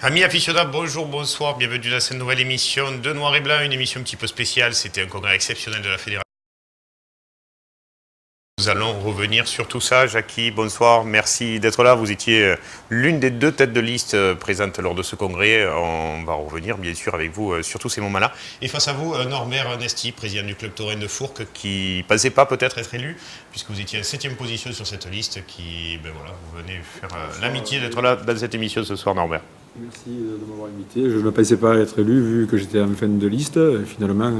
Amis aficionados, bonjour, bonsoir, bienvenue dans cette nouvelle émission de Noir et Blanc, une émission un petit peu spéciale, c'était un congrès exceptionnel de la Fédération. Nous allons revenir sur tout ça. Jackie, bonsoir, merci d'être là. Vous étiez l'une des deux têtes de liste présentes lors de ce congrès. On va revenir bien sûr avec vous sur tous ces moments-là. Et face à vous, Norbert Nesty, président du club taurin de Fourques, qui ne pensait pas peut-être être élu, puisque vous étiez en 7e position sur cette liste, qui, ben voilà, vous venez faire l'amitié d'être là dans cette émission ce soir, Norbert. Merci de m'avoir invité. Je ne pensais pas être élu vu que j'étais en fin de liste. Et finalement,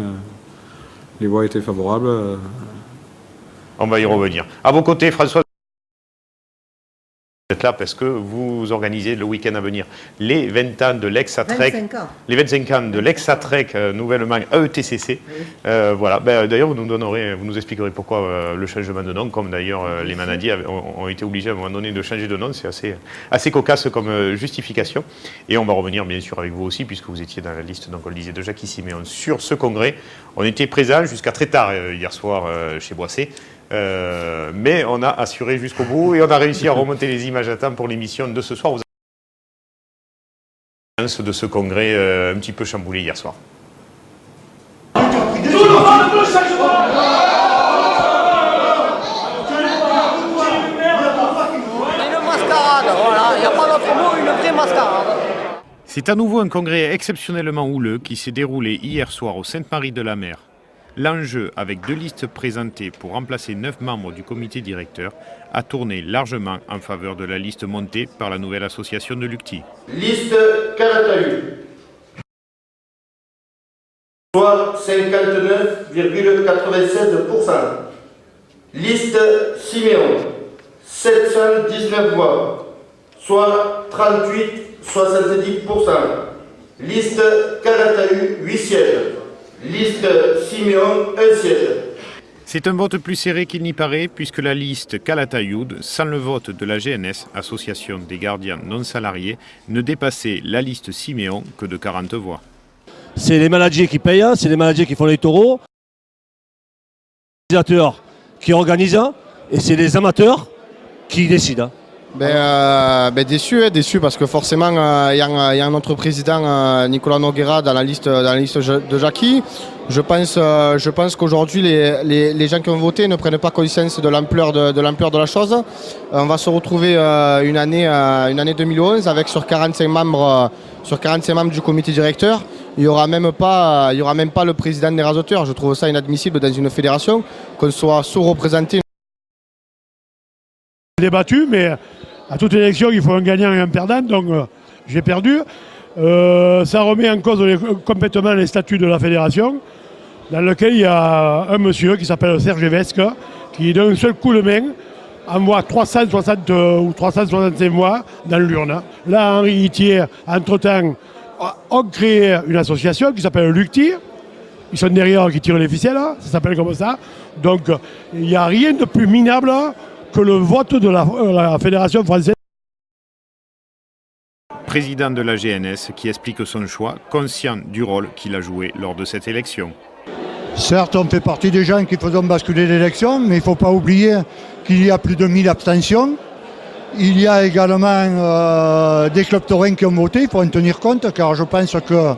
les voix étaient favorables. On va y revenir. À vos côtés, François, vous êtes là parce que vous organisez le week-end à venir les 20 ans de l'Ex-Atrec. 25 ans. Les 25 ans de l'Ex-Atrec, nouvellement AETCC. Oui. Voilà. D'ailleurs, vous nous expliquerez pourquoi le changement de nom, comme d'ailleurs les manadiers ont été obligés à un moment donné de changer de nom. C'est assez cocasse comme justification. Et on va revenir bien sûr avec vous aussi, puisque vous étiez dans la liste, donc on le disait, de Jackie Siméon sur ce congrès. On était présents jusqu'à très tard hier soir chez Boissé. Mais on a assuré jusqu'au bout et on a réussi à remonter les images à temps pour l'émission de ce soir. Vous avez de ce congrès un petit peu chamboulé hier soir. Tout le monde veut changement. Une mascarade, voilà, il n'y a pas d'autre mot, une vraie mascarade. C'est à nouveau un congrès exceptionnellement houleux qui s'est déroulé hier soir au Sainte-Marie-de-la-Mer. L'enjeu, avec 2 listes présentées pour remplacer 9 membres du comité directeur, a tourné largement en faveur de la liste montée par la nouvelle association de Lucty. Liste Calatayud, soit 59,96%. Liste Siméon, 719 voix, soit 38,70%. Liste Calatayud, 8 sièges. Liste Siméon, 1 siège. C'est un vote plus serré qu'il n'y paraît, puisque la liste Calatayud, sans le vote de la GNS, Association des gardiens non salariés, ne dépassait la liste Siméon que de 40 voix. C'est les managers qui payent, c'est les managers qui font les taureaux, les organisateurs qui organisent, et c'est les amateurs qui décident. Déçu parce que forcément il y a notre président Nicolas Noguera dans la liste de Jackie. Je pense qu'aujourd'hui les gens qui ont voté ne prennent pas conscience de l'ampleur de la chose. On va se retrouver une année 2011 avec sur 45 membres du comité directeur. Il n'y aura même pas le président des rasoteurs. Je trouve ça inadmissible dans une fédération qu'on soit sous-représenté. Débattu, mais à toute élection, il faut un gagnant et un perdant, donc j'ai perdu. Ça remet en cause complètement les statuts de la fédération, dans lequel il y a un monsieur qui s'appelle Serge Vesque, qui d'un seul coup de main envoie 360 ou 365 voix dans l'urne. Là, Henri Itier, entre-temps, ont créé une association qui s'appelle Lucty. Ils sont derrière qui tirent les ficelles, ça s'appelle comme ça. Donc, il n'y a rien de plus minable que le vote de la Fédération française. Président de la GNS qui explique son choix, conscient du rôle qu'il a joué lors de cette élection. Certes, on fait partie des gens qui faisons basculer l'élection, mais il ne faut pas oublier qu'il y a plus de 1000 abstentions. Il y a également des clubs taurins qui ont voté, il faut en tenir compte, car je pense que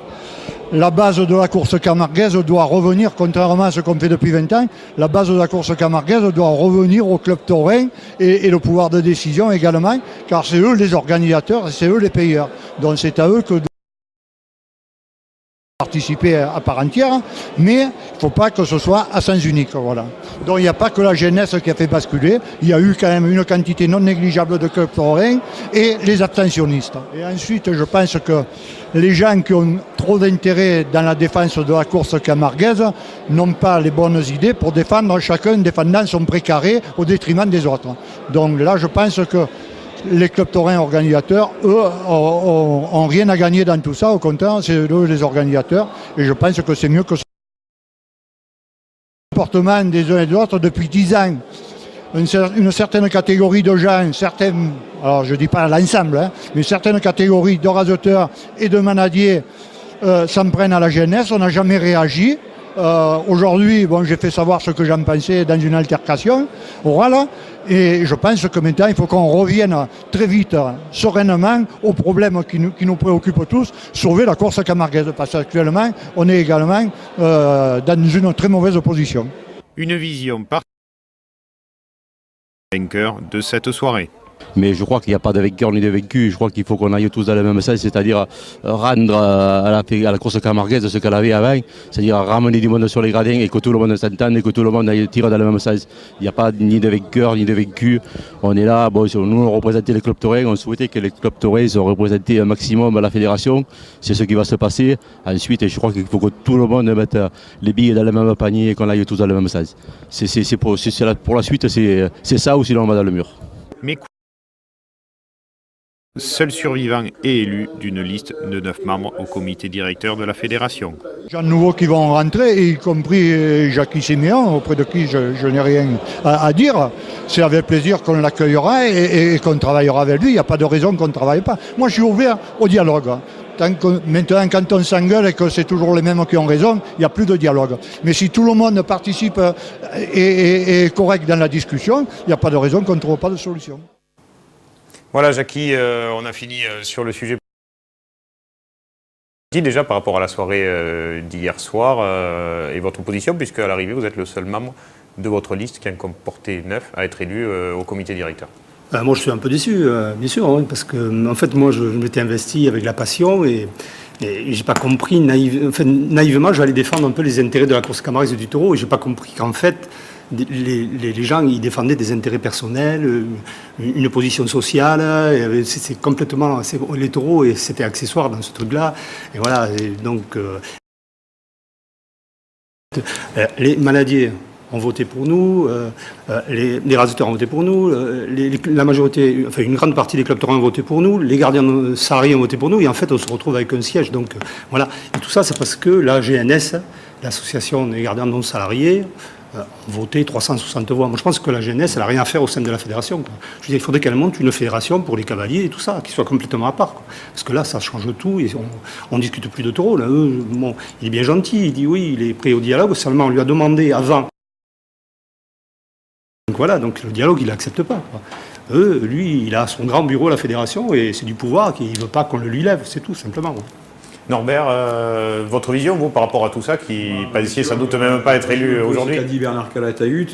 la base de la course camarguaise doit revenir, contrairement à ce qu'on fait depuis 20 ans, la base de la course camarguaise doit revenir au club taurin et le pouvoir de décision également, car c'est eux les organisateurs et c'est eux les payeurs. Donc c'est à eux que de participer à part entière, mais il ne faut pas que ce soit à sens unique. Voilà. Donc il n'y a pas que la jeunesse qui a fait basculer, il y a eu quand même une quantité non négligeable de clubs taurins et les abstentionnistes. Et ensuite, je pense que les gens qui ont trop d'intérêt dans la défense de la course camarguaise n'ont pas les bonnes idées pour défendre chacun défendant son précaré au détriment des autres. Donc là, je pense que les clubs taurins organisateurs, eux, ont rien à gagner dans tout ça. Au contraire, c'est eux les organisateurs. Et je pense que c'est mieux que ce comportement des uns et des autres depuis 10 ans. Une certaine catégorie de gens, alors je ne dis pas l'ensemble, mais certaines catégories de rasoteurs et de manadiers s'en prennent à la jeunesse. On n'a jamais réagi. Aujourd'hui, bon, j'ai fait savoir ce que j'en pensais dans une altercation orale. Et je pense que maintenant, il faut qu'on revienne très vite, sereinement, aux problèmes qui nous préoccupent tous, sauver la course camarguaise. Parce qu'actuellement, on est également dans une très mauvaise position. Une vision par vainqueur de cette soirée. Mais je crois qu'il n'y a pas de vainqueur ni de vaincu. Je crois qu'il faut qu'on aille tous dans le même sens, c'est-à-dire rendre à la course camarguaise ce qu'elle avait avant, c'est-à-dire ramener du monde sur les gradins et que tout le monde s'entende et que tout le monde aille tirer dans le même sens. Il n'y a pas ni de vainqueur ni de vaincu. On est là, bon, nous on représentait les clubs taurins, on souhaitait que les clubs taurins se représentaient un maximum à la fédération. C'est ce qui va se passer. Ensuite, je crois qu'il faut que tout le monde mette les billes dans le même panier et qu'on aille tous dans le même sens. Pour la suite, c'est ça ou sinon on va dans le mur. Mais seul survivant et élu d'une liste de 9 membres au comité directeur de la fédération. Gens nouveaux qui vont rentrer, y compris Jackie Siméon, auprès de qui je n'ai rien à dire. C'est avec plaisir qu'on l'accueillera et qu'on travaillera avec lui. Il n'y a pas de raison qu'on ne travaille pas. Moi, je suis ouvert au dialogue. Maintenant, quand on s'engueule et que c'est toujours les mêmes qui ont raison, il n'y a plus de dialogue. Mais si tout le monde participe et est correct dans la discussion, il n'y a pas de raison qu'on ne trouve pas de solution. Voilà, Jackie, on a fini sur le sujet. Déjà par rapport à la soirée d'hier soir et votre position, puisque à l'arrivée, vous êtes le seul membre de votre liste qui en comportait 9 à être élu au comité directeur. Moi, je suis un peu déçu, bien sûr, hein, parce que en fait, moi, je m'étais investi avec la passion et j'ai pas compris, naïvement, j'allais défendre un peu les intérêts de la course camarguaise et du taureau, et j'ai pas compris qu'en fait, les gens, ils défendaient des intérêts personnels, une position sociale, c'est complètement, les taureaux, et c'était accessoire dans ce truc-là, et voilà, et donc, les manadiers ont voté pour nous, les raseurs ont voté pour nous, la majorité, enfin une grande partie des clubs taurins ont voté pour nous, les gardiens salariés ont voté pour nous, et en fait on se retrouve avec un siège. Donc voilà. Et tout ça, c'est parce que la GNS, l'association des gardiens non salariés, ont voté 360 voix. Moi je pense que la GNS, elle n'a rien à faire au sein de la fédération, quoi. Je veux dire, il faudrait qu'elle monte une fédération pour les cavaliers et tout ça, qui soit complètement à part, quoi. Parce que là, ça change tout, et on discute plus de taureaux. Là, bon, il est bien gentil, il dit oui, il est prêt au dialogue, seulement on lui a demandé avant. Donc voilà, donc le dialogue, il n'accepte pas, quoi. Lui, il a son grand bureau à la fédération et c'est du pouvoir qu'il ne veut pas qu'on le lui lève, c'est tout, simplement. Norbert, votre vision, vous, par rapport à tout ça, qui pensiez sans doute même pas être élu aujourd'hui? Ce qu'a dit Bernard Calatayud,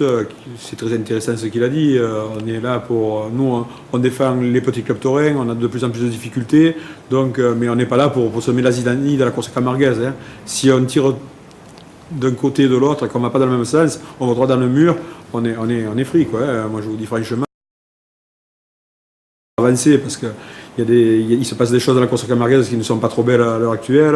c'est très intéressant ce qu'il a dit. On est là pour... Nous, on défend les petits clubs taurins, on a de plus en plus de difficultés, donc, mais on n'est pas là pour semer la zizanie de la course camarguaise, hein. Si on tire d'un côté et de l'autre, qu'on ne va pas dans le même sens, on va droit dans le mur, on est free, quoi, hein. Moi, je vous dis franchement, avancer, parce qu'il se passe des choses dans la course camarguaise qui ne sont pas trop belles à l'heure actuelle.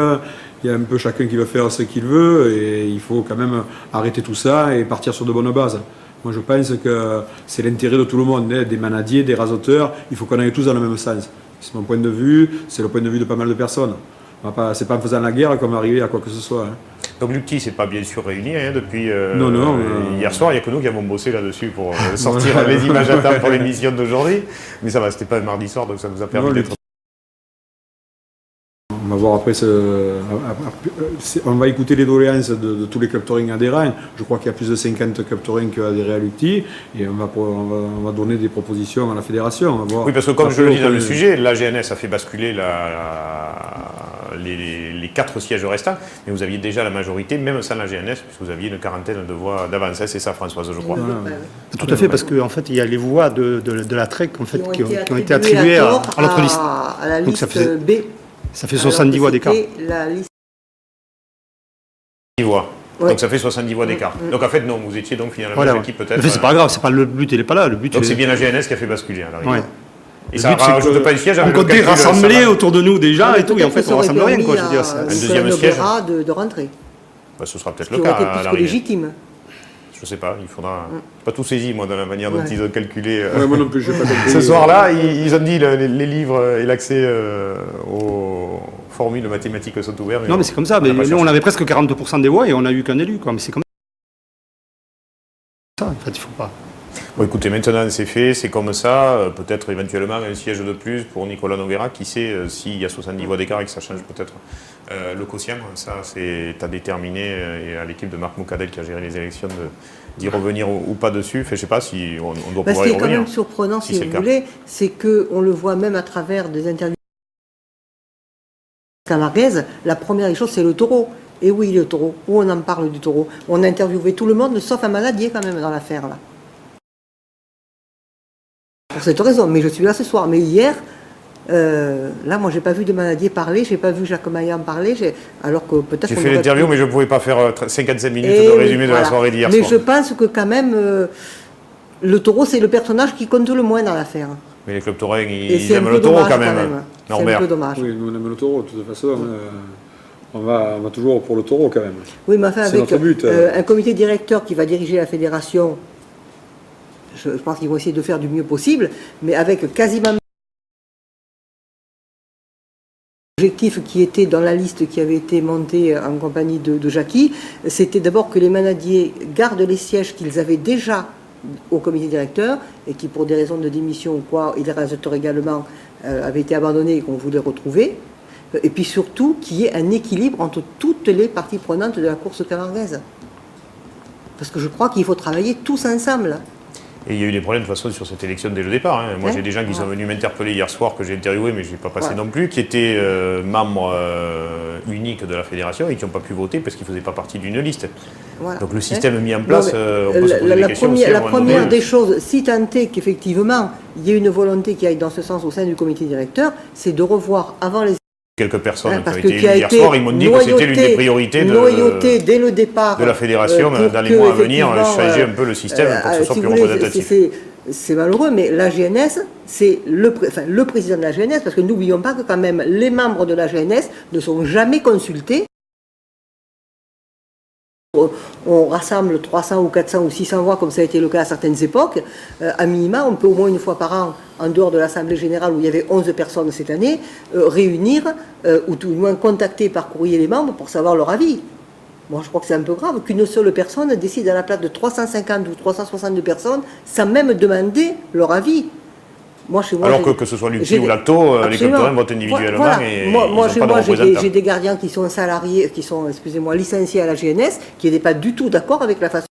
Il y a un peu chacun qui veut faire ce qu'il veut, et il faut quand même arrêter tout ça et partir sur de bonnes bases. Moi, je pense que c'est l'intérêt de tout le monde, hein, des manadiers, des rasoteurs, il faut qu'on aille tous dans le même sens. C'est mon point de vue, c'est le point de vue de pas mal de personnes. C'est pas en faisant la guerre qu'on va arriver à quoi que ce soit, hein. Donc l'UCTI, c'est pas bien sûr réuni, hein, depuis non, hier soir. Il n'y a que nous qui avons bossé là-dessus pour sortir les images à temps pour l'émission d'aujourd'hui. Mais ça va, c'était pas un mardi soir, donc ça nous a permis d'être... On va voir après, on va écouter les doléances de tous les clubs taurins adhérents. Je crois qu'il y a plus de 50 clubs taurins qui ont adhéré à l'UCTI, et on va donner des propositions à la fédération. On va voir. Oui, parce que comme je le dis dans le sujet, la GNS a fait basculer les 4 sièges restants, mais vous aviez déjà la majorité, même sans la GNS, puisque vous aviez une quarantaine de voix d'avance. C'est ça, Françoise, je crois. Voilà. Tout à fait, parce qu'en fait, il y a les voix de la TREC en fait, qui ont été attribuées à notre liste. À la donc, liste ça B. Ça fait 70 voix d'écart. La liste... 10 voix. Ouais. Donc ça fait 70 voix d'écart. Donc en fait, non, vous étiez donc finalement voilà, qui peut-être... Mais c'est pas grave, c'est pas le but, il n'est pas là. Le but, donc c'est bien la GNS qui a fait basculer à l'arrivée. Ouais. Et ça rajoute pas de siège avec on comptait rassembler autour de nous déjà et tout, et en fait on rassemble rien, quoi. Je veux dire, un deuxième siège de rentrer. Bah, ce sera peut-être le cas à l'arrivée. Légitime. Je sais pas, il faudra... Pas tout saisi, moi, dans la manière dont ils ont calculé. Moi non plus, je n'ai pas compris. Ce soir-là, ils ont dit les livres et l'accès aux formules mathématiques sont ouverts. Non, mais c'est comme ça. Mais nous, on avait presque 40% des voix et on n'a eu qu'un élu, quoi. Mais c'est comme ça. En fait, il faut pas... Bon, écoutez, maintenant c'est fait, c'est comme ça. Peut-être éventuellement un siège de plus pour Nicolas Noguera. Qui sait s'il y a 70 voix d'écart et que ça change peut-être le quotient. Ça, c'est à déterminer et à l'équipe de Marc Moukadel qui a géré les élections d'y revenir ou pas dessus. Enfin, je ne sais pas si on doit pouvoir y revenir. Ce qui est quand même surprenant, si vous voulez, c'est qu'on le voit même à travers des interviews camarguaises. La première des choses, c'est le taureau. Et oui, le taureau. Où on en parle du taureau? On a interviewé tout le monde, sauf un Manadier quand même dans l'affaire là. Pour cette raison, mais je suis là ce soir. Mais hier, là, moi, j'ai pas vu de Manadier parler, j'ai pas vu Jacques Maillan parler, alors que peut-être. J'ai fait l'interview, mais je ne pouvais pas faire 55 minutes de résumé de la soirée d'hier soir. Mais je pense que quand même, le taureau, c'est le personnage qui compte le moins dans l'affaire. Mais les clubs taurins, ils aiment le taureau quand même. C'est un peu dommage. Oui, nous on aime le taureau, de toute façon. On va toujours pour le taureau quand même. Oui, mais enfin, avec un comité directeur qui va diriger la fédération, je pense qu'ils vont essayer de faire du mieux possible, mais avec quasiment l'objectif qui était dans la liste qui avait été montée en compagnie de Jackie, c'était d'abord que les Manadiers gardent les sièges qu'ils avaient déjà au comité directeur et qui, pour des raisons de démission ou quoi, et les réalisateurs également, avaient été abandonnés et qu'on voulait retrouver. Et puis surtout qu'il y ait un équilibre entre toutes les parties prenantes de la course camarguaise. Parce que je crois qu'il faut travailler tous ensemble. Et il y a eu des problèmes de toute façon sur cette élection dès le départ. Hein. Moi, j'ai des gens qui sont venus m'interpeller hier soir, que j'ai interviewé, mais je n'ai pas passé non plus, qui étaient membres uniques de la fédération et qui n'ont pas pu voter parce qu'ils ne faisaient pas partie d'une liste. Voilà. Donc le système mis en place, on peut se poser des questions aussi. La première des choses, si tant est qu'effectivement il y ait une volonté qui aille dans ce sens au sein du comité directeur, c'est de revoir avant les quelques personnes qui ont été élues hier soir, ils m'ont dit que c'était l'une des priorités dès le départ, de la fédération dans les mois à venir, changer un peu le système pour que ce soit plus représentatif. C'est malheureux, mais la GNS, c'est le président de la GNS, parce que n'oublions pas que quand même les membres de la GNS ne sont jamais consultés. On rassemble 300 ou 400 ou 600 voix, comme ça a été le cas à certaines époques. À minima, on peut au moins une fois par an, en dehors de l'Assemblée générale où il y avait 11 personnes cette année, réunir ou tout du moins contacter par courrier les membres pour savoir leur avis. Moi, je crois que c'est un peu grave qu'une seule personne décide à la place de 350 ou 362 personnes sans même demander leur avis. Moi, chez moi, alors que ce soit l'UPSI ou l'ACTO, les clubs taurins votent individuellement. Voilà. Et moi, chez moi, j'ai des gardiens qui sont salariés, qui sont, excusez-moi, licenciés à la GNS, qui n'étaient pas du tout d'accord avec la façon.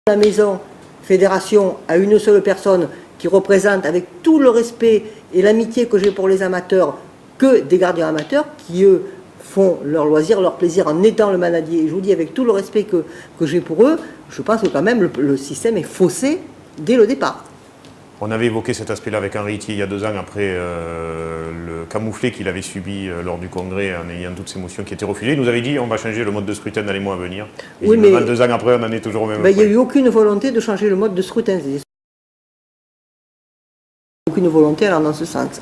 La maison, fédération, à une seule personne qui représente, avec tout le respect et l'amitié que j'ai pour les amateurs, que des gardiens amateurs qui, eux, font leur loisir, leur plaisir en aidant le Manadier. Et je vous dis, avec tout le respect que j'ai pour eux, je pense que quand même le système est faussé dès le départ. On avait évoqué cet aspect-là avec Henri Itier il y a 2 ans après le camouflet qu'il avait subi lors du congrès en ayant toutes ces motions qui étaient refusées. Il nous avait dit on va changer le mode de scrutin dans les mois à venir. Et oui, mais 2 ans après, on en est toujours au même point. Il n'y a eu aucune volonté de changer le mode de scrutin. Aucune volonté alors dans ce sens.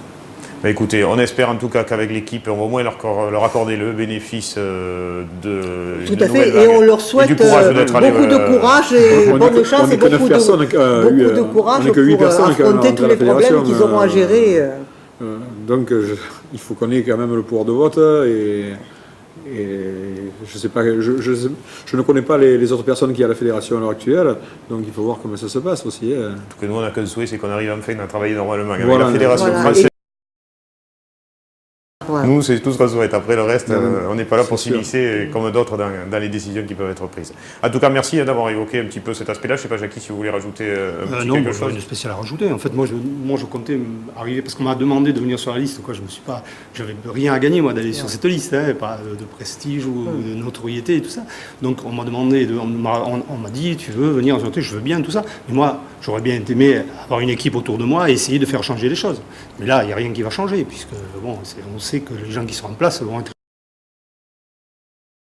Bah écoutez, on espère en tout cas qu'avec l'équipe, on va au moins leur accorder le bénéfice de tout à fait, et on leur souhaite beaucoup de courage et bonne chance et beaucoup de courage pour affronter tous les problèmes qu'ils auront à gérer. Donc il faut qu'on ait quand même le pouvoir de vote et je sais pas, je ne connais pas les autres personnes qui y a à la fédération à l'heure actuelle, donc il faut voir comment ça se passe aussi. En tout cas, nous on n'a qu'un souhait, c'est qu'on arrive enfin à travailler normalement avec voilà, la fédération française. Voilà. Nous, c'est tout ce qu'on souhaite. Après, le reste, on n'est pas là pour s'immiscer comme d'autres dans les décisions qui peuvent être prises. En tout cas, merci d'avoir évoqué un petit peu cet aspect-là. Je ne sais pas, Jackie, si vous voulez rajouter quelque chose. Non, pas de spécial à rajouter. En fait, moi, je comptais arriver, parce qu'on m'a demandé de venir sur la liste. Quoi. J'avais rien à gagner, moi, d'aller sur cette liste. Hein, pas de prestige ou de notoriété et tout ça. Donc, on m'a demandé, on m'a dit, tu veux venir sur la liste, je veux bien, tout ça. Mais moi, j'aurais bien aimé avoir une équipe autour de moi et essayer de faire changer les choses. Mais là, il n'y a rien qui va changer, puisque, bon, on sait que les gens qui sont en place vont être...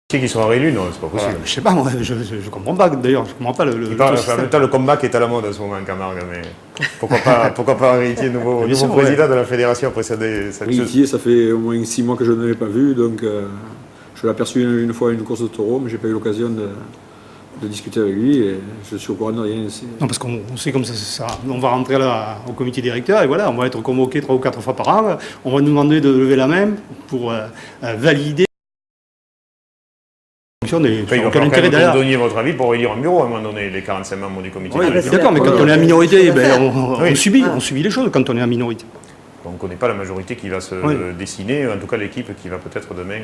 Qui sont réélus, non, c'est pas possible. Je sais pas, moi, je comprends pas, d'ailleurs, je comprends pas le en même temps, le combat qui est à la mode en ce moment en Camargue, mais pourquoi pas Héritier, nouveau président de la fédération après ça. Héritier, ça fait au moins 6 mois que je ne l'ai pas vu, donc je l'ai aperçu une fois à une course de taureau, mais j'ai pas eu l'occasion de discuter avec lui et je suis au courant de rien. Non, parce qu'on sait comme ça, on va rentrer là au comité directeur et voilà, on va être convoqué 3 ou 4 fois par an, on va nous demander de lever la main pour valider fonctionne et Enfin, il va aucun falloir intérêt quand même que derrière. vous donniez votre avis pour élire un bureau à un moment donné, les 45 membres du comité. Oui, directeur. d'accord, mais quand on est en minorité, on Oui. subit les choses quand on est en minorité. Donc on n'est pas la majorité qui va se dessiner, en tout cas l'équipe qui va peut-être demain...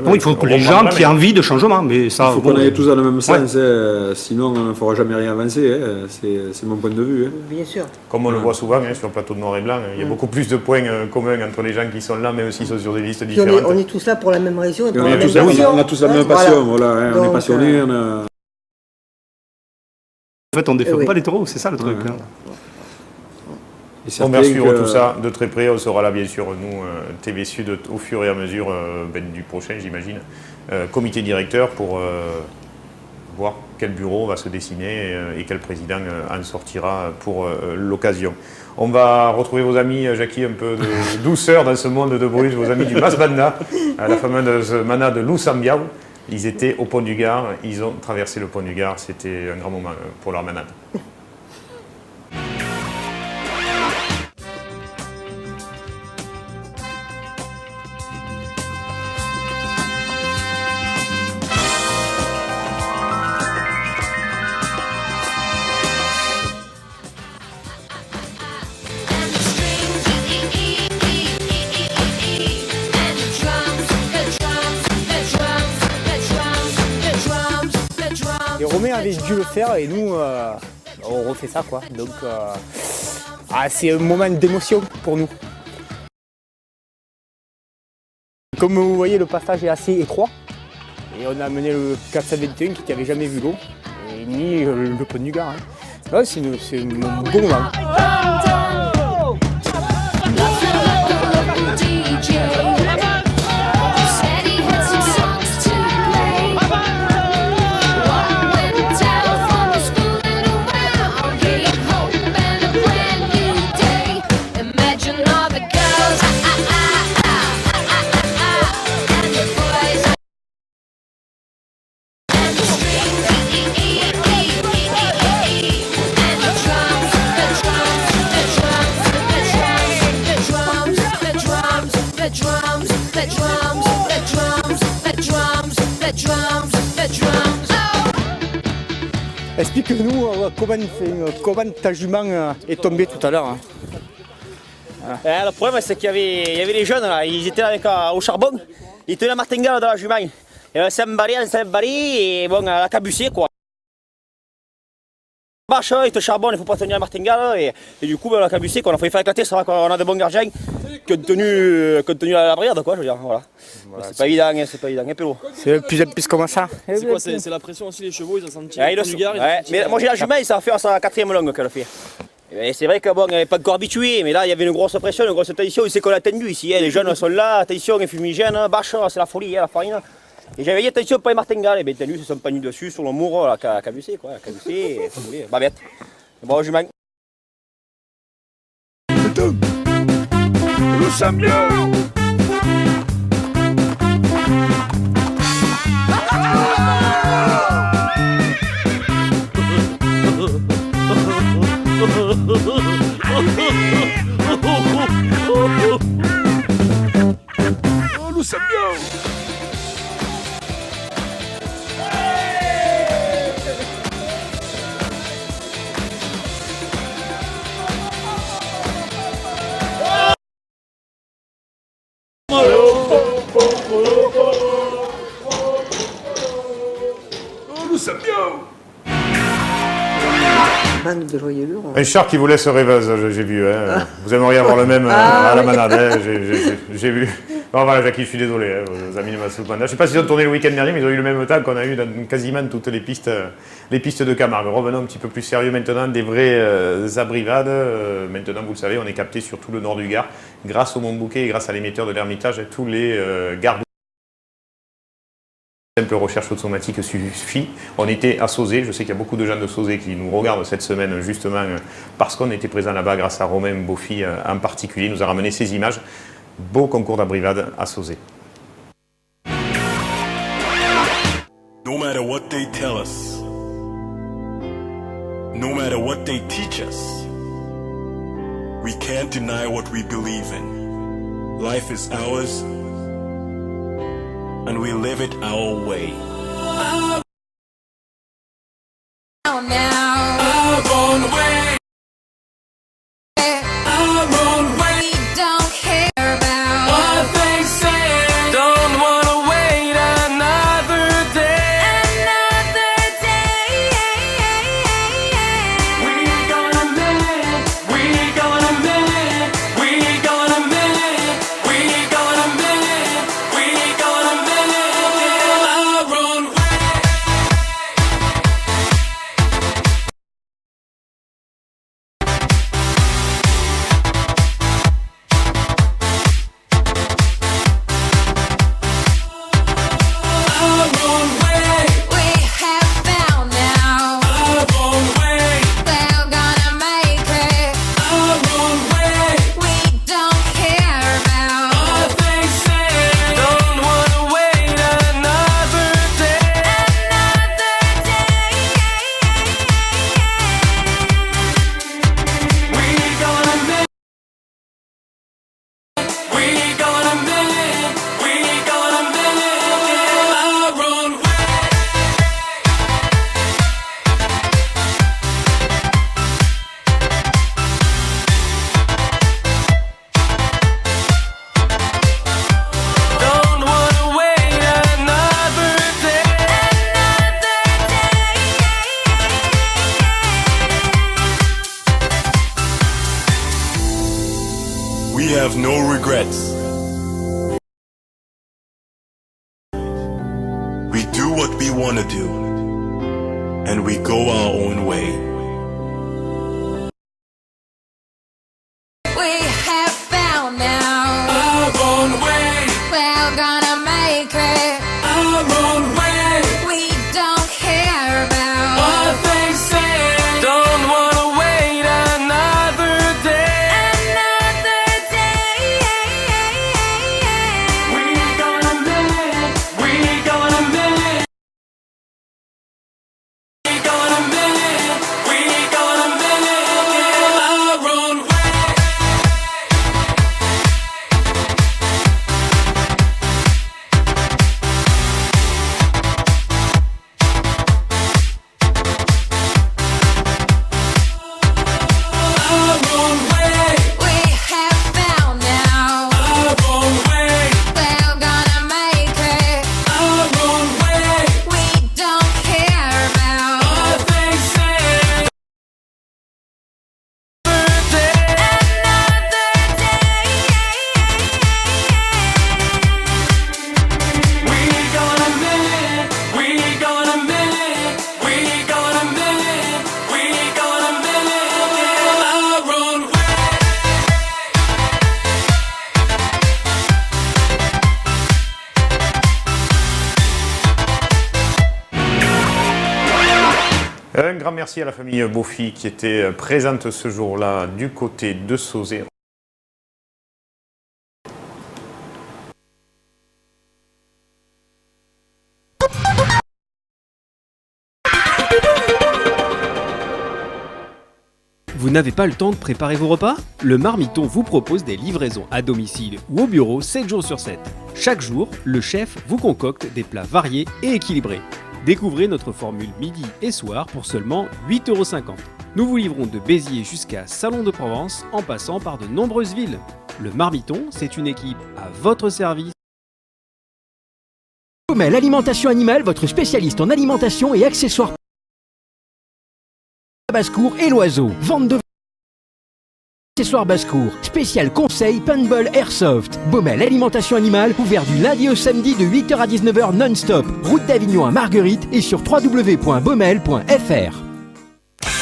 Bon, il faut que les gens qui aient envie de changement, mais ça... Il faut qu'on aille tous dans le même sens, Ouais. sinon on ne fera jamais rien avancer, c'est mon point de vue. Bien sûr. Comme on le voit souvent sur le plateau de Noir et Blanc, il y a beaucoup plus de points communs entre les gens qui sont là, même s'ils sont sur des listes Puis différentes. on est tous là pour la même raison et pour On la a même tous, passion. on a tous la même passion, voilà, on est Donc, passionnés. En fait, on ne défend oui. pas les taureaux, c'est ça le truc. Ouais. Hein. On va suivre tout ça de très près, on sera là bien sûr, nous, TV Sud, au fur et à mesure du prochain, j'imagine, comité directeur pour voir quel bureau va se dessiner et quel président en sortira pour l'occasion. On va retrouver vos amis, Jackie, un peu de douceur dans ce monde de Bruges, vos amis du Mas Banda, à la fameuse manade Lussambiao. Ils étaient au pont du Gard, ils ont traversé le pont du Gard, c'était un grand moment pour leur manade. Et Romain avait dû le faire et nous, on refait ça quoi. Donc c'est un moment d'émotion pour nous. Comme vous voyez, le passage est assez étroit. Et on a amené le 421 qui n'avait jamais vu l'eau. Et ni le pont du Gard. Hein. Ouais, c'est un bon moment. Explique-nous comment ta jument est tombée tout à l'heure. Hein. Le problème, c'est qu'il y avait les jeunes, là, ils étaient au charbon, ils tenaient la martingale de la jument. Et ça me barrait, et bon, elle a cabussé quoi. Bâche, il te charbonne, il ne faut pas tenir la martingale, et du coup, on a cabussé, on a failli faire éclater, ça va qu'on a de bons gardiens qui ont tenu la brigade, quoi, je veux dire, voilà. C'est pas évident, un peu lourd. C'est plus comme ça. C'est quoi, c'est la pression aussi, les chevaux, ils ont senti Ouais, le du Gard, ils ont senti mais moi j'ai la jument, ça va faire sa 4e longue qu'elle fait. Et c'est vrai que bon, elle n'est pas encore habituée, mais là il y avait une grosse pression, une grosse tension, il sait qu'on a attendu ici, les jeunes sont là, attention, les fumigènes, bâche, c'est la folie, la farine. Et j'avais dit attention, pas les martingales, et bien entendu, ils se sont pas mis dessus sur le mur, là, cabussé, quoi, cabussé, babette. Bon, jument. Le Sambio. Nous sommes bien. Nous sommes bien. Bande de joyeux lourds. Un char qui vous laisse rêveuse, j'ai vu. Hein. Vous aimeriez avoir le même à la manade, hein. J'ai vu. Bon, voilà, Jackie, je suis désolé, hein, vos amis de Massoupanda. Je ne sais pas s'ils ont tourné le week-end dernier, mais ils ont eu le même temps qu'on a eu dans quasiment toutes les pistes de Camargue. Revenons un petit peu plus sérieux maintenant, des vraies abrivades. Maintenant, vous le savez, on est capté sur tout le nord du Gard, grâce au Mont-Bouquet et grâce à l'émetteur de l'Ermitage, et tous les gardes. Simple recherche automatique suffit. On était à Sauzé, je sais qu'il y a beaucoup de gens de Sauzé qui nous regardent cette semaine justement parce qu'on était présent là-bas grâce à Romain Beaufy en particulier. Il nous a ramené ces images. Beau concours d'abrivade à Sauzé. No matter what they tell us, no matter what they teach us, we can't deny what we believe in. Life is ours, and we live it our way. We have no regrets. We do what we want to do, and we go our own way. We have found now our own way. We're gonna make it our own way. We don't care about what they say. Don't wanna wait another day. Another day. We're gonna make it. We're gonna make it. We're gonna make it. We're gonna make it our own way. Un grand merci à la famille Beaufy qui était présente ce jour-là du côté de Sauzet. Vous n'avez pas le temps de préparer vos repas? Le Marmiton vous propose des livraisons à domicile ou au bureau 7 jours sur 7. Chaque jour, le chef vous concocte des plats variés et équilibrés. Découvrez notre formule midi et soir pour seulement 8,50 €. Nous vous livrons de Béziers jusqu'à Salon de Provence en passant par de nombreuses villes. Le Marmiton, c'est une équipe à votre service. Baumel Alimentation Animale, votre spécialiste en alimentation et accessoires. Basse-Cour et l'Oiseau. Vente de accessoires Basse-Cour. Spécial conseil paintball airsoft. Baumel Alimentation Animale, ouvert du lundi au samedi de 8 h à 19 h non-stop. Route d'Avignon à Marguerite et sur www.baumel.fr.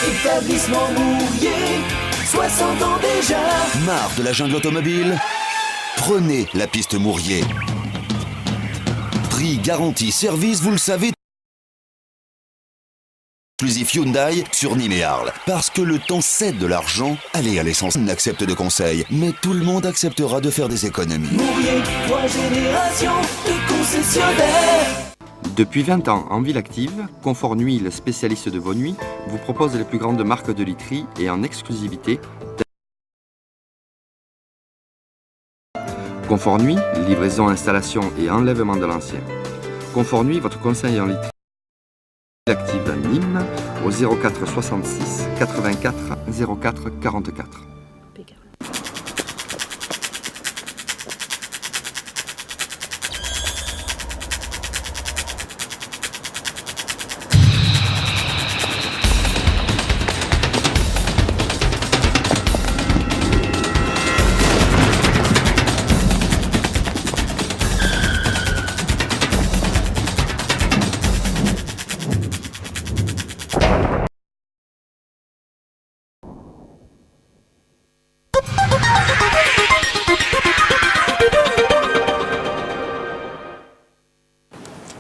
Établissement Mourier, 60 ans déjà. Marre de la jungle automobile? Prenez la piste Mourier. Prix, garantie, service, vous le savez. Exclusif Hyundai sur Nîmes et Arles. Parce que le temps cède de l'argent, allez à l'essence. On accepte de conseils, mais tout le monde acceptera de faire des économies. Mourier, 3 générations de concessionnaires. Depuis 20 ans en ville active, Confort Nuit, le spécialiste de vos nuits, vous propose les plus grandes marques de literie et en exclusivité. Confort Nuit, livraison, installation et enlèvement de l'ancien. Confort Nuit, votre conseil en literie active à Nîmes au 04 66 84 04 44.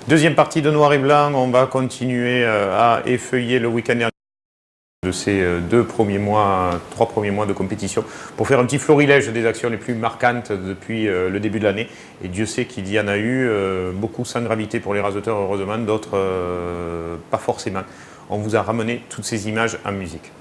Deuxième partie de Noir et Blanc, on va continuer à effeuiller le week-end dernier de ces 3 premiers mois de compétition pour faire un petit florilège des actions les plus marquantes depuis le début de l'année. Et Dieu sait qu'il y en a eu, beaucoup sans gravité pour les raseteurs heureusement, d'autres pas forcément. On vous a ramené toutes ces images en musique.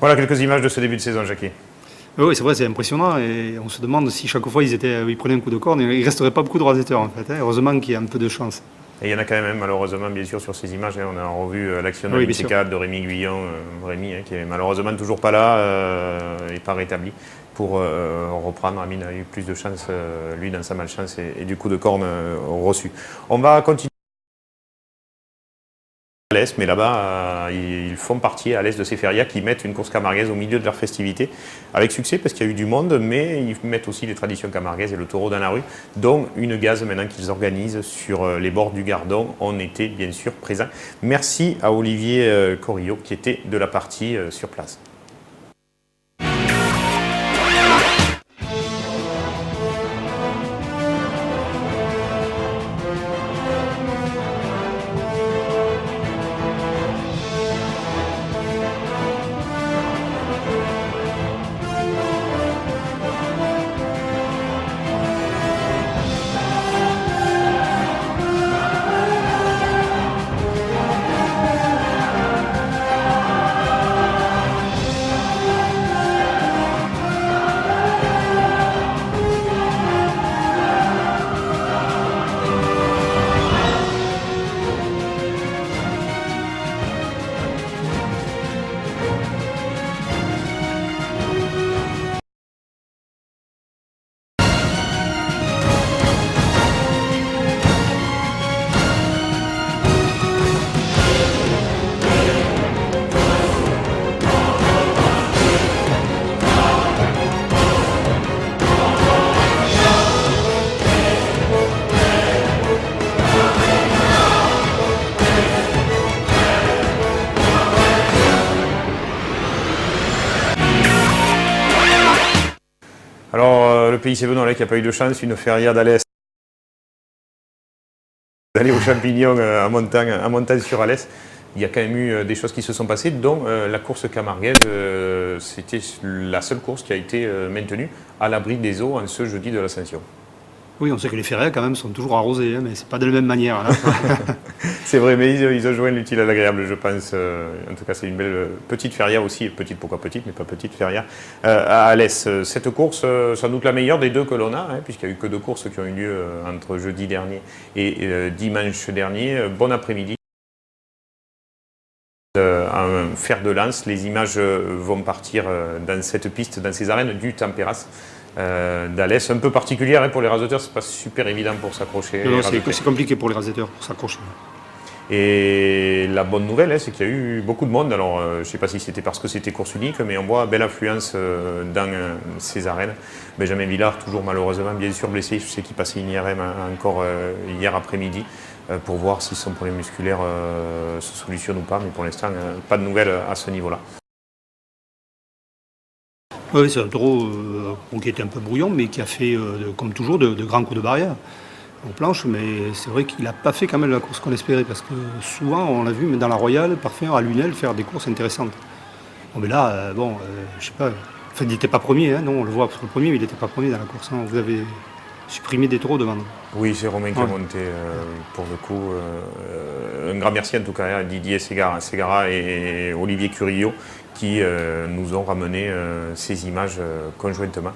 Voilà quelques images de ce début de saison, Jackie. Oui, c'est vrai, c'est impressionnant et on se demande si chaque fois ils prenaient un coup de corne, il ne resterait pas beaucoup de raseteurs en fait. Heureusement qu'il y a un peu de chance. Et il y en a quand même, malheureusement, bien sûr, sur ces imames. On a revu l'action de l'IC4 de Rémi Guyon, Rémi, qui est malheureusement toujours pas là et pas rétabli pour reprendre. Amine a eu plus de chance, lui, dans sa malchance et du coup de corne reçu. On va continuer à l'Est, mais là-bas, ils font partie à l'Est de ces férias qui mettent une course camarguaise au milieu de leurs festivités, avec succès parce qu'il y a eu du monde, mais ils mettent aussi les traditions camarguaises et le taureau dans la rue, dont une gaze maintenant qu'ils organisent sur les bords du Gardon. On était bien sûr présents. Merci à Olivier Corillo qui était de la partie sur place. Alors, le pays Sévenolais qui n'a pas eu de chance, une feria d'Alès, d'aller aux champignons en montagne sur Alès. Il y a quand même eu des choses qui se sont passées, dont la course camarguaise, c'était la seule course qui a été maintenue à l'abri des eaux en ce jeudi de l'Ascension. Oui, on sait que les férias quand même sont toujours arrosés, mais c'est pas de la même manière. Hein. C'est vrai, mais ils ont joint l'utile à l'agréable, je pense. En tout cas, c'est une belle petite feria aussi, petite, pourquoi petite, mais pas petite feria, à Alès. Cette course, sans doute la meilleure des deux que l'on a, puisqu'il n'y a eu que 2 courses qui ont eu lieu entre jeudi dernier et dimanche dernier. Bon après-midi. Un fer de lance, les images vont partir dans cette piste, dans ces arènes du Tempéras d'Alès, un peu particulière pour les raseteurs, c'est pas super évident pour s'accrocher. C'est compliqué pour les raseteurs pour s'accrocher. Et la bonne nouvelle, c'est qu'il y a eu beaucoup de monde. Alors, je ne sais pas si c'était parce que c'était course unique, mais on voit belle affluence dans ces arènes. Benjamin Villard, toujours malheureusement bien sûr blessé, je sais qu'il passait une IRM encore hier après-midi pour voir si son problème musculaire se solutionne ou pas, mais pour l'instant, pas de nouvelles à ce niveau-là. Oui, c'est un taureau qui était un peu brouillon, mais qui a fait, comme toujours, de grands coups de barrière aux planches. Mais c'est vrai qu'il n'a pas fait quand même la course qu'on espérait, parce que souvent, on l'a vu, mais dans la Royale, parfois à Lunel, faire des courses intéressantes. Bon, mais là, je sais pas, enfin, il n'était pas premier, hein, non, on le voit sur le premier, mais il n'était pas premier dans la course. Hein. Vous avez supprimé des taureaux devant nous. Oui, c'est Romain qui a monté pour le coup. Un grand merci en tout cas à Didier Ségara et Olivier Curillo qui nous ont ramené ces images conjointement.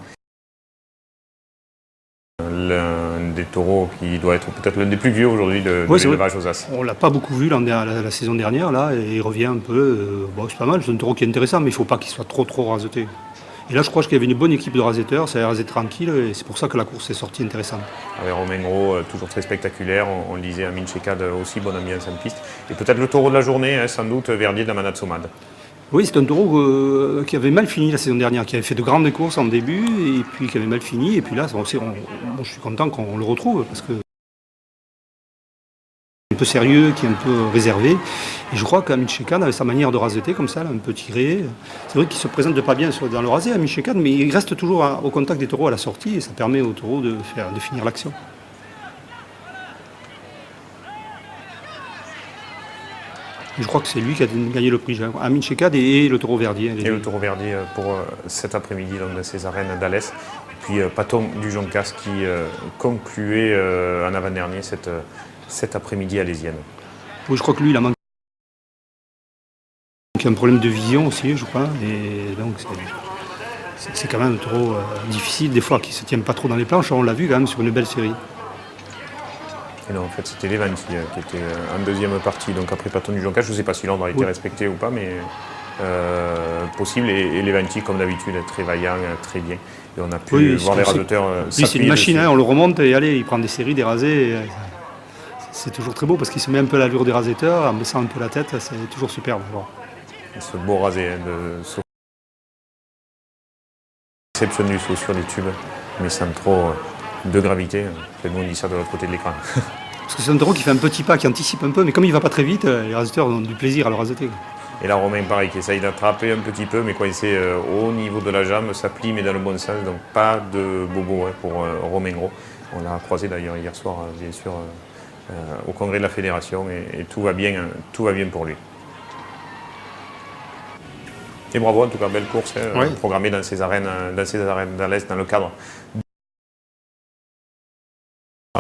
L'un des taureaux qui doit être peut-être l'un des plus vieux aujourd'hui de l'élevage aux As. On ne l'a pas beaucoup vu la saison dernière, là, et il revient un peu. C'est pas mal, c'est un taureau qui est intéressant, mais il ne faut pas qu'il soit trop raseté. Et là, je crois qu'il y avait une bonne équipe de raseteurs, ça a rasé tranquille, et c'est pour ça que la course est sortie intéressante. Avec Romain Gros, toujours très spectaculaire, on le disait, Amine Chekad aussi, bonne ambiance en piste. Et peut-être le taureau de la journée, sans doute, Verdier d'Amanat Somad. Oui, c'est un taureau qui avait mal fini la saison dernière, qui avait fait de grandes courses en début, et puis qui avait mal fini, et puis là, je suis content qu'on le retrouve, parce que un peu sérieux, qui est un peu réservé. Et je crois qu'Amine Chekad avait sa manière de raseter comme ça, là, un peu tiré. C'est vrai qu'il ne se présente pas bien dans le rasé, Amine Chekad, mais il reste toujours au contact des taureaux à la sortie et ça permet aux taureaux de finir l'action. Et je crois que c'est lui qui a gagné le prix, Amine Chekad et le taureau Verdier. Et le taureau Verdier pour cet après-midi dans ces arènes d'Alès. Et puis Paton du Joncas qui concluait en avant-dernier cette après-midi alésienne. Oui, je crois que lui, il a manqué Il y a un problème de vision aussi, je crois, et donc c'est quand même trop difficile, des fois, qu'il ne se tiennent pas trop dans les planches. On l'a vu quand même sur une belle série. Et non, en fait, c'était Levanti qui était en deuxième partie, donc après Platon du Jonca. Je ne sais pas si l'ordre a été respecté ou pas, mais possible. Et Levanti, comme d'habitude, très vaillant, très bien. Et on a pu voir les raseteurs s'appuyer. C'est une machine, hein, on le remonte et allez, il prend des séries, des rasés. C'est toujours très beau parce qu'il se met un peu à l'allure des raseteurs, en baissant un peu la tête, c'est toujours superbe. Bon. Ce beau rasé de saut. Réception du saut sur les tubes, mais sans trop de gravité. Nous on dit ça de l'autre côté de l'écran. Parce que c'est un taureau qui fait un petit pas, qui anticipe un peu, mais comme il ne va pas très vite, les raseteurs ont du plaisir à le raseter. Et là Romain pareil, qui essaye d'attraper un petit peu, mais coincé au niveau de la jambe, ça plie mais dans le bon sens, donc pas de bobo pour Romain Gros. On l'a croisé d'ailleurs hier soir, bien sûr, au congrès de la fédération, et tout va bien pour lui. Et bravo, en tout cas, belle course, programmée dans ces arènes dans l'Est, dans le cadre,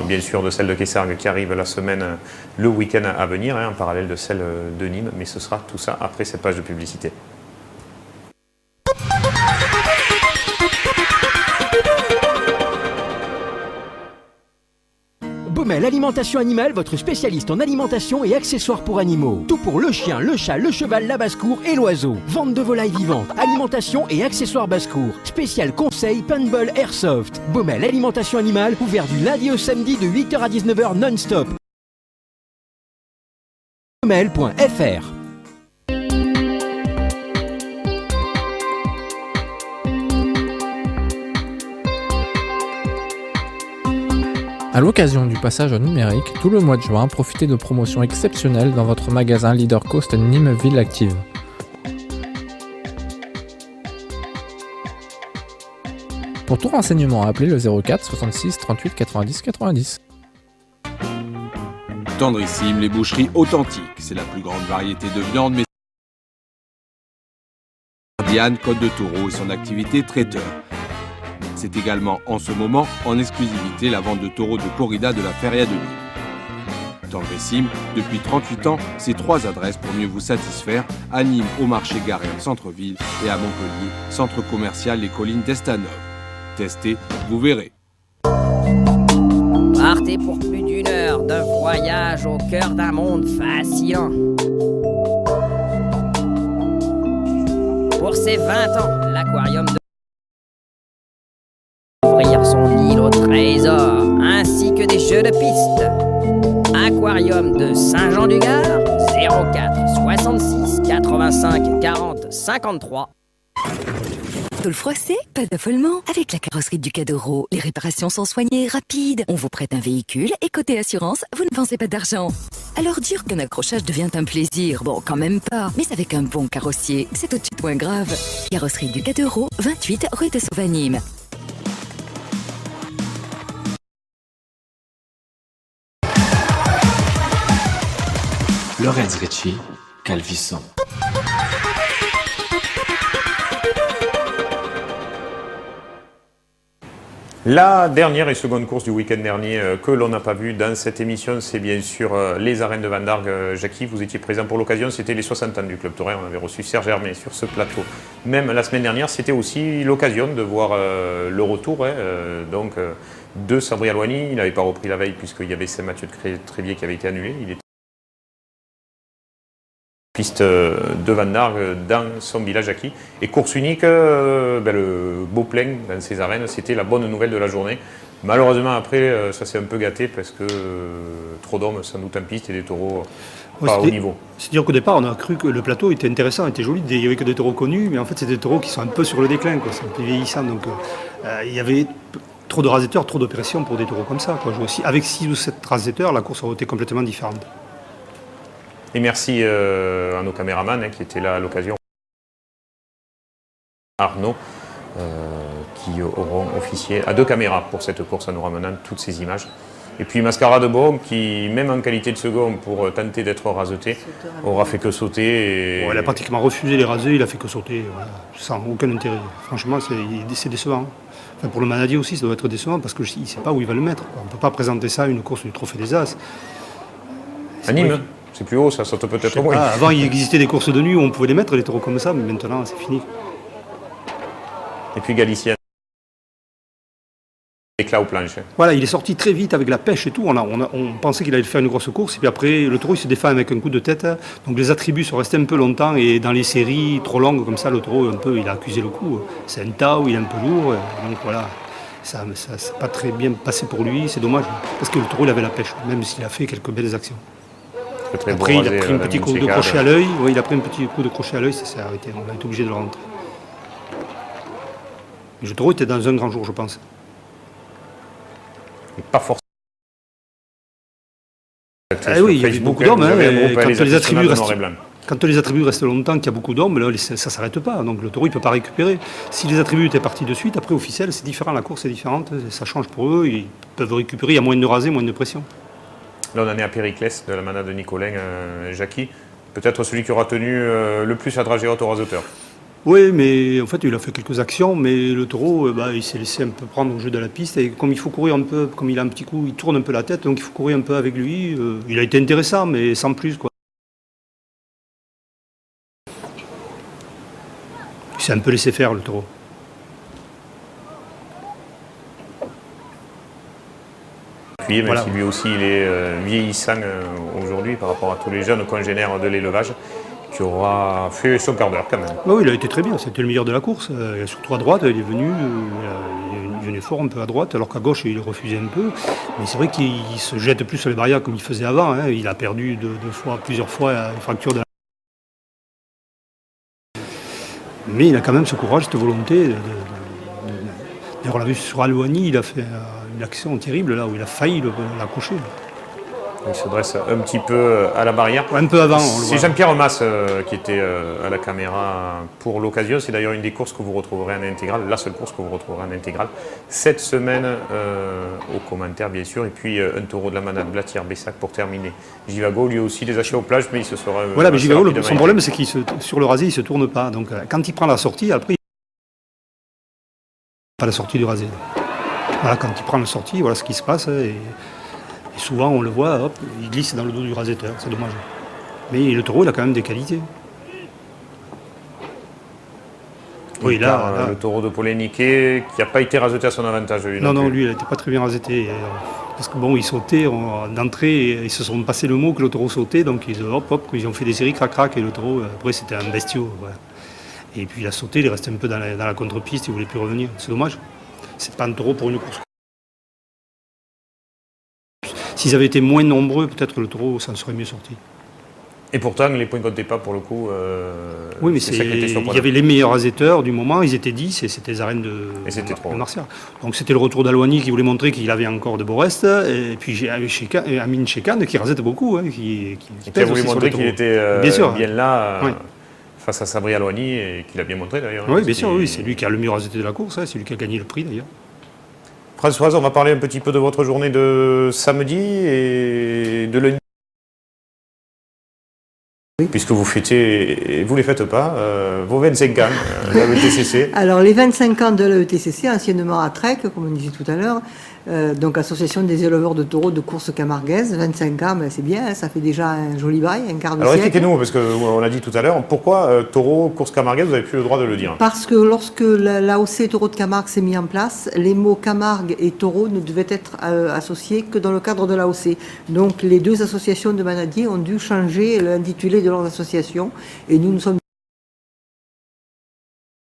bien sûr, de celle de Kessargues qui arrive la semaine, le week-end à venir, en parallèle de celle de Nîmes, mais ce sera tout ça après cette page de publicité. Baumel Alimentation Animale, votre spécialiste en alimentation et accessoires pour animaux. Tout pour le chien, le chat, le cheval, la basse-cour et l'oiseau. Vente de volailles vivantes, alimentation et accessoires basse-cour. Spécial conseil, paintball, airsoft. Baumel Alimentation Animale, ouvert du lundi au samedi de 8h à 19h non-stop. Baumel.fr. À l'occasion du passage au numérique, tout le mois de juin, profitez de promotions exceptionnelles dans votre magasin Leader Coast Nîmes Ville Active. Pour tout renseignement, appelez le 04 66 38 90 90. Tendrissime, les boucheries authentiques. C'est la plus grande variété de viande, mais Diane, Côte de Taureau et son activité traiteur. C'est également en ce moment, en exclusivité, la vente de taureaux de corrida de la Feria de Nîmes. Tendrissime, depuis 38 ans, c'est 3 adresses pour mieux vous satisfaire, à Nîmes, au marché garé en centre-ville, et à Montpellier, centre commercial Les Collines d'Estanov. Testez, vous verrez. Partez pour plus d'une heure de voyage au cœur d'un monde fascinant. Pour ses 20 ans, l'aquarium de ouvrir son île au trésor, ainsi que des jeux de piste. Aquarium de Saint-Jean-du-Gard, 04 66 85 40 53. Tôle froissée, pas d'affolement. Avec la carrosserie du Cadoro, les réparations sont soignées et rapides. On vous prête un véhicule et côté assurance, vous ne pensez pas d'argent. Alors dire qu'un accrochage devient un plaisir, bon, quand même pas. Mais avec un bon carrossier, c'est au-dessus de moins grave. Carrosserie du Cadoro, 28 rue de Sauvanime. Lorenz Ricci, Calvisson. La dernière et seconde course du week-end dernier que l'on n'a pas vue dans cette émission, c'est bien sûr les arènes de Van Dargues. Jackie, vous étiez présent pour l'occasion, c'était les 60 ans du Club Taurin. On avait reçu Serge Hermé sur ce plateau. Même la semaine dernière, c'était aussi l'occasion de voir le retour de Sabri Alouani. Il n'avait pas repris la veille puisqu'il y avait Saint-Mathieu de Tréviers qui avait été annulé. Il était piste de Van Dargues dans son village acquis. Et course unique, le beau plein dans ces arènes, c'était la bonne nouvelle de la journée. Malheureusement après, ça s'est un peu gâté parce que trop d'hommes sans doute en piste et des taureaux pas au niveau. C'est-à-dire qu'au départ, on a cru que le plateau était intéressant, était joli, il n'y avait que des taureaux connus, mais en fait c'est des taureaux qui sont un peu sur le déclin, quoi. C'est un peu vieillissant. Donc il y avait trop de raseteurs, trop d'opérations pour des taureaux comme ça, quoi. Avec 6 ou 7 raseteurs, la course aurait été complètement différente. Et merci à nos caméramans qui étaient là à l'occasion. Arnaud, qui auront officié à 2 caméras pour cette course en nous ramenant toutes ces images. Et puis Mascara de Bon, qui, même en qualité de second, pour tenter d'être raseté, aura fait que sauter. Il a pratiquement refusé les rasés, il a fait que sauter, voilà, sans aucun intérêt. Franchement, c'est décevant. Enfin, pour le manadier aussi, ça doit être décevant parce qu'il ne sait pas où il va le mettre. On ne peut pas présenter ça à une course du Trophée des As. À Nîmes. C'est plus haut, ça saute peut-être moins. Avant, il existait des courses de nuit où on pouvait les mettre, les taureaux comme ça, mais maintenant, c'est fini. Et puis Galicien. Éclat aux planches. Voilà, il est sorti très vite avec la pêche et tout. On pensait qu'il allait faire une grosse course. Et puis après, le taureau, il se défend avec un coup de tête. Donc les attributs sont restés un peu longtemps. Et dans les séries trop longues comme ça, le taureau, un peu, il a accusé le coup. C'est un tas où il est un peu lourd. Donc voilà, ça n'a pas très bien passé pour lui. C'est dommage. Parce que le taureau, il avait la pêche, même s'il a fait quelques belles actions. Après, il a pris un petit coup de crochet à l'œil. Oui, il a pris un petit coup de crochet à l'œil. Ça s'est arrêté. On a été obligé de le rentrer. Mais le taureau était dans un grand jour, je pense. Pas forcément. Oui, il y avait beaucoup d'hommes. Quand les attributs restent longtemps, qu'il y a beaucoup d'hommes, là, ça ne s'arrête pas. Donc le taureau, il ne peut pas récupérer. Si les attributs étaient partis de suite, après officiel, c'est différent. La course est différente. Ça change pour eux. Ils peuvent récupérer. Il y a moins de rasés, moins de pression. Là, on en est à Périclès, de la manade de Nicolin, Jackie. Peut-être celui qui aura tenu le plus la dragée haute au raseteur. Oui, mais en fait, il a fait quelques actions, mais le taureau, il s'est laissé un peu prendre au jeu de la piste. Et comme il faut courir un peu, comme il a un petit coup, il tourne un peu la tête, donc il faut courir un peu avec lui. Il a été intéressant, mais sans plus, quoi. Il s'est un peu laissé faire, le taureau. Même si lui aussi, il est vieillissant aujourd'hui par rapport à tous les jeunes congénères de l'élevage, qui aura fait son quart d'heure quand même. Oui, il a été très bien, c'était le meilleur de la course. Surtout à droite, il est venu, il venait fort un peu à droite, alors qu'à gauche, il refusait un peu. Mais c'est vrai qu'il se jette plus sur les barrières comme il faisait avant. Hein. Il a perdu plusieurs fois une fracture de la... Mais il a quand même ce courage, cette volonté. D'ailleurs, on l'a vu sur Alouani, il a fait une action terrible là où il a failli l'accrocher. Il se dresse un petit peu à la barrière. Un peu avant. C'est Jean-Pierre Masse qui était à la caméra pour l'occasion. C'est d'ailleurs une des courses que vous retrouverez en intégrale, la seule course que vous retrouverez en intégrale cette semaine aux commentaires bien sûr. Et puis un taureau de la manade Blatière-Bessac pour terminer. Givago lui aussi des achats aux plages, mais il se sera... Voilà, mais Givago, son problème c'est qu'il sur le rasé il ne se tourne pas. Donc quand il prend la sortie, après pas la sortie du rasé. Voilà, quand il prend la sortie, voilà ce qui se passe. Et souvent, on le voit, hop, il glisse dans le dos du rasetteur, c'est dommage. Mais le taureau, il a quand même des qualités. Oui, là, le taureau de Poléniquet, qui n'a pas été raseté à son avantage. Lui, non, lui, il n'était pas très bien raseté. Parce que bon, il sautait, d'entrée, ils se sont passé le mot que le taureau sautait, donc ils ont fait des séries crac-crac, et le taureau, après, c'était un bestiau. Voilà. Et puis il a sauté, il est resté un peu dans la contre-piste, il ne voulait plus revenir. C'est dommage. C'est pas un taureau pour une course. S'ils avaient été moins nombreux, peut-être le taureau s'en serait mieux sorti. Et pourtant, les points ne comptaient pas pour le coup. Oui, mais il y avait les meilleurs rasetteurs du moment, ils étaient 10 et c'était les arènes de Martial. Donc c'était le retour d'Alouani qui voulait montrer qu'il avait encore de beaux restes. Et puis Amine Chekan qui rasette beaucoup. Hein, qui a voulu montrer qu'il était bien là face à Sabri Alouani et qu'il a bien montré d'ailleurs. Oui, bien sûr, oui, c'est lui qui a le mieux rasetté de la course, hein, c'est lui qui a gagné le prix d'ailleurs. Françoise, on va parler un petit peu de votre journée de samedi et de lundi. Oui. Puisque vous fêtez, et vous ne les faites pas, vos 25 ans de la ETCC. Alors les 25 ans de la ETCC, anciennement ATREC, comme on disait tout à l'heure, donc Association des éleveurs de taureaux de course camarguaise, 25 ans, ben c'est bien, hein, ça fait déjà un joli bail, un quart de siècle. Alors expliquez-nous, parce qu'on l'a dit tout à l'heure, pourquoi taureau, course camarguaise, vous n'avez plus le droit de le dire? Parce que lorsque l'AOC Taureau de Camargue s'est mis en place, les mots Camargue et taureau ne devaient être associés que dans le cadre de l'AOC. Donc les deux associations de manadiers ont dû changer l'intitulé de leurs associations et nous sommes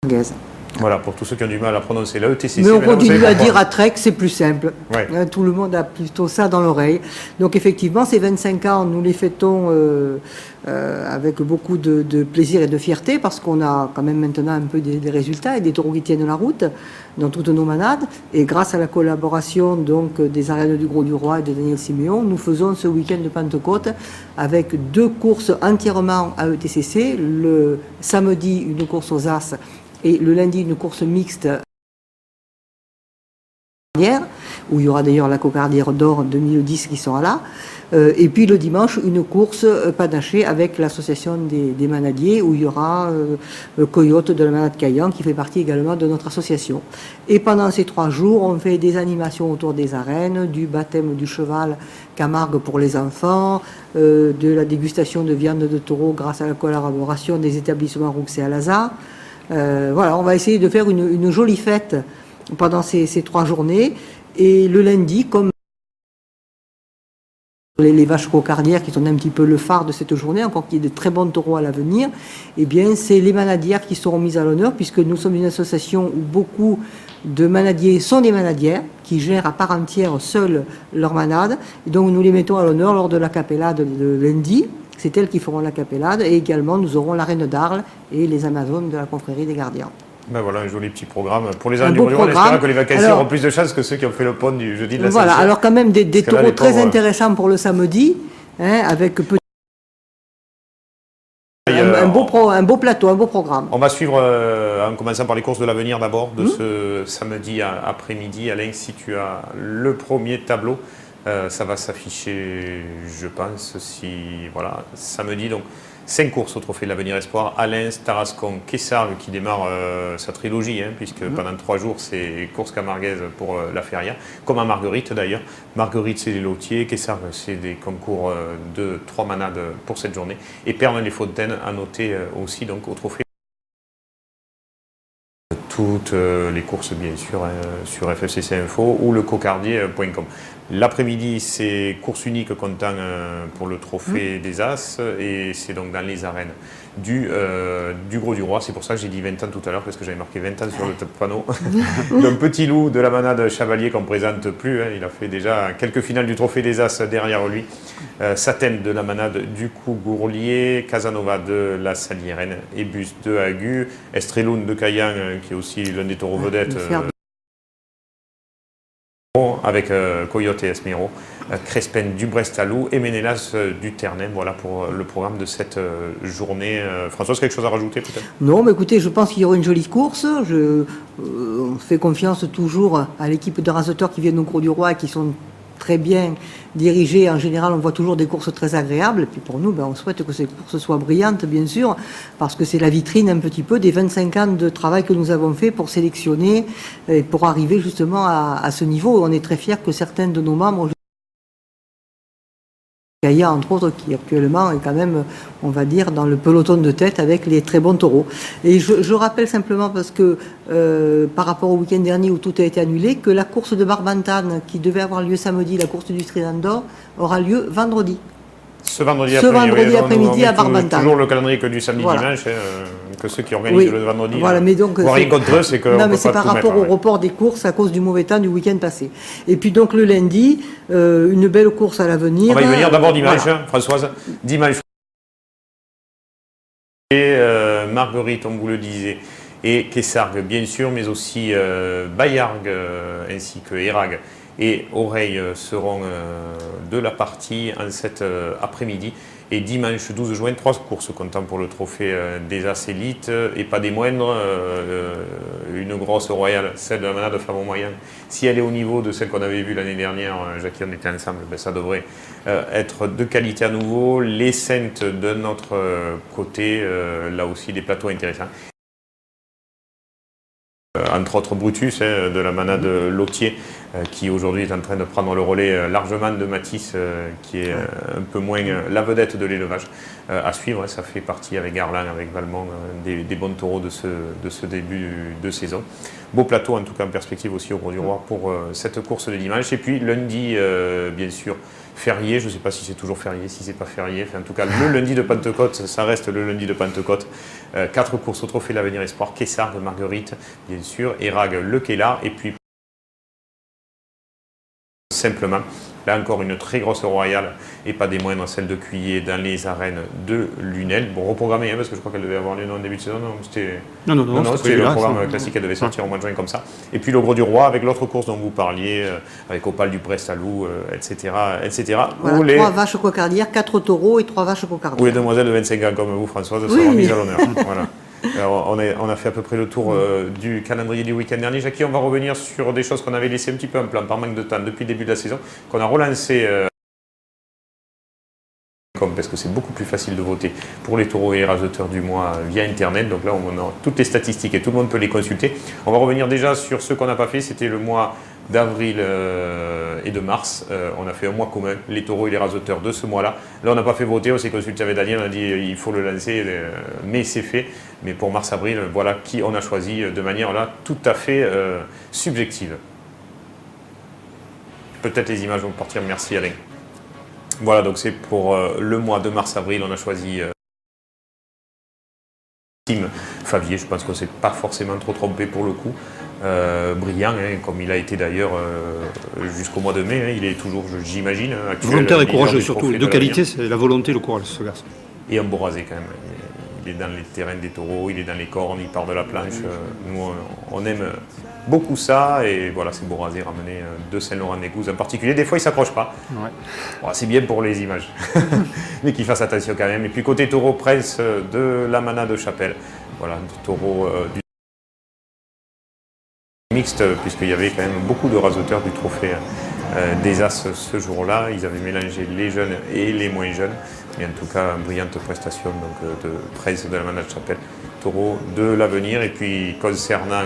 camarguaises. Voilà, pour tous ceux qui ont du mal à prononcer la ETCC. Mais on continue à dire ATREC, c'est plus simple. Ouais. Tout le monde a plutôt ça dans l'oreille. Donc effectivement, ces 25 ans, nous les fêtons avec beaucoup de plaisir et de fierté, parce qu'on a quand même maintenant un peu des résultats et des taureaux qui tiennent la route dans toutes nos manades. Et grâce à la collaboration donc, des arènes du Gros du Roi et de Daniel Siméon, nous faisons ce week-end de Pentecôte avec 2 courses entièrement à ETCC. Le samedi, une course aux As, et le lundi, une course mixte où il y aura d'ailleurs la cocardière d'or 2010 qui sera là. Et puis le dimanche, une course panachée avec l'association des manadiers où il y aura Coyote de la Manade Caillan qui fait partie également de notre association. Et pendant ces 3 jours, on fait des animations autour des arènes, du baptême du cheval Camargue pour les enfants, de la dégustation de viande de taureau grâce à la collaboration des établissements Roux et Alazar. Voilà, on va essayer de faire une jolie fête pendant ces 3 journées. Et le lundi, comme les vaches cocardières qui sont un petit peu le phare de cette journée, encore qu'il y ait de très bons taureaux à l'avenir, eh bien, c'est les manadières qui seront mises à l'honneur, puisque nous sommes une association où beaucoup de manadiers sont des manadières, qui gèrent à part entière seuls leurs manades. Et donc, nous les mettons à l'honneur lors de la capellade de lundi. C'est elles qui feront la capellade. Et également, nous aurons la Reine d'Arles et les Amazones de la confrérie des gardiens. Ben voilà, un joli petit programme. Pour les animaux, on espère que les vacanciers auront plus de chance que ceux qui ont fait le pont du jeudi de la Voilà, alors quand même des taureaux là, très intéressants pour le samedi, hein, avec un beau plateau, un beau programme. On va suivre, en commençant par les courses de l'avenir d'abord, de ce samedi après-midi. Alain, si tu as le premier tableau, ça va s'afficher, je pense, voilà, samedi. Donc, 5 courses au Trophée de l'Avenir Espoir. Alain, Tarascon, Kessargues qui démarre sa trilogie, hein, puisque pendant 3 jours, c'est course camarguaise pour la feria, comme à Marguerite d'ailleurs. Marguerite, c'est les lotiers. Kessargues, c'est des concours de 3 manades pour cette journée. Et Pernes-les-Fontaines, à noter aussi donc, au Trophée. Toutes les courses, bien sûr, sur FFCC Info ou le cocardier.com. L'après-midi, c'est course unique comptant pour le trophée des As, et c'est donc dans les arènes du Gros du Roi. C'est pour ça que j'ai dit 20 ans tout à l'heure, parce que j'avais marqué 20 ans sur le panneau. D'un petit loup de la manade Chevalier qu'on ne présente plus. Hein. Il a fait déjà quelques finales du trophée des As derrière lui. Saten de la manade du Cougourlier, Casanova de la Saliérène, Ebus de Agu, Estreloun de Caillan, qui est aussi l'un des taureaux vedettes. Avec Coyote et Esmero, Crespin du Brestalou et Ménélas du Ternem. Voilà pour le programme de cette journée. Françoise, quelque chose à rajouter peut-être? Non, mais écoutez, je pense qu'il y aura une jolie course. On fait confiance toujours à l'équipe de raseteurs qui viennent au Gros du Roi et qui sont très bien dirigés. En général, on voit toujours des courses très agréables. Et puis pour nous, on souhaite que ces courses soient brillantes, bien sûr, parce que c'est la vitrine un petit peu des 25 ans de travail que nous avons fait pour sélectionner et pour arriver justement à ce niveau. On est très fiers que certains de nos membres, Gaïa, entre autres, qui actuellement est quand même, on va dire, dans le peloton de tête avec les très bons taureaux. Et je rappelle simplement, parce que par rapport au week-end dernier où tout a été annulé, que la course de Barbantane, qui devait avoir lieu samedi, la course du Trident d'Or, aura lieu vendredi. Ce vendredi après-midi à Barbantane. Toujours le calendrier que du samedi-dimanche, que ceux qui organisent le vendredi. Voilà, mais donc, rien contre eux, c'est que. Non, mais c'est par rapport au report des courses à cause du mauvais temps du week-end passé. Et puis donc le lundi, une belle course à l'avenir. On va y venir d'abord dimanche, voilà. Françoise. Dimanche. Et Marguerite, on vous le disait, et Kessargues, bien sûr, mais aussi Bayargues ainsi que Erag et Oreille seront de la partie en cet après-midi. Et dimanche 12 juin, 3 courses comptant pour le trophée des As élites et pas des moindres. Une grosse royale, celle de la manade Flamand Moyen. Si elle est au niveau de celle qu'on avait vue l'année dernière, Jackie, on était ensemble, ça devrait être de qualité à nouveau. Les Saintes de notre côté, là aussi des plateaux intéressants. Entre autres Brutus, de la manade Lotier, qui aujourd'hui est en train de prendre le relais largement de Matisse, qui est un peu moins la vedette de l'élevage. À suivre, ça fait partie avec Garland, avec Valmont, des bons taureaux de ce début de saison. Beau plateau en tout cas en perspective aussi au Gros du Roi pour cette course de dimanche. Et puis lundi, bien sûr, férié, je ne sais pas si c'est toujours férié, si c'est pas férié, enfin, en tout cas le lundi de Pentecôte, ça reste le lundi de Pentecôte. 4 courses au Trophée de l'Avenir Espoir, Kessargues, Marguerite, bien sûr, Erag, Le Kéla, et puis simplement, là encore une très grosse royale, et pas des moindres, celle de Cuillé dans les arènes de Lunel. Bon, reprogrammé, parce que je crois qu'elle devait avoir lieu en début de saison, non, c'était... Non, c'était le programme classique, elle devait sortir au mois de juin comme ça. Et puis le Gros du Roi, avec l'autre course dont vous parliez, avec Opale du Brestalou, etc. Voilà, 3 vaches cocardières, 4 taureaux et 3 vaches cocardières. Où les demoiselles de 25 ans comme vous, Françoise, seront mises à l'honneur. Voilà. Alors, on a fait à peu près le tour du calendrier du week-end dernier. Jackie, on va revenir sur des choses qu'on avait laissées un petit peu en plan par manque de temps depuis le début de la saison, qu'on a relancé parce que c'est beaucoup plus facile de voter pour les taureaux et les raseteurs du mois via internet. Donc là on a toutes les statistiques et tout le monde peut les consulter. On va revenir déjà sur ce qu'on n'a pas fait, c'était le mois d'avril et de mars. On a fait un mois commun, les taureaux et les raseteurs de ce mois-là. Là on n'a pas fait voter, on s'est consulté avec Daniel, on a dit il faut le lancer, mais c'est fait. Mais pour mars-avril, voilà qui on a choisi de manière là tout à fait subjective. Peut-être les images vont partir, merci Alain. Voilà, donc c'est pour le mois de mars-avril, on a choisi Tim Favier, je pense qu'on ne s'est pas forcément trop trompé pour le coup. Brillant, hein, comme il a été d'ailleurs jusqu'au mois de mai, hein, il est toujours, j'imagine, actuel. Volontaire et courageux surtout, de qualité, c'est la volonté et le courage, ce garçon. Et un beau rasé quand même. Il est dans les terrains des taureaux, il est dans les cornes, il part de la planche. Nous, on aime beaucoup ça, et voilà, c'est beau rasé ramené de Saint-Laurent-des-Gouzes en particulier. Des fois, il ne s'accroche pas. Ouais. Bon, c'est bien pour les images, mais qu'il fasse attention quand même. Et puis côté taureau, Prince de la Mana de Chapelle. Voilà, taureau du mixte, puisqu'il y avait quand même beaucoup de raseteurs du trophée des As ce jour-là. Ils avaient mélangé les jeunes et les moins jeunes. Mais en tout cas, brillante prestation donc, de Prince de la Mana de Chapelle. Taureau de l'avenir. Et puis concernant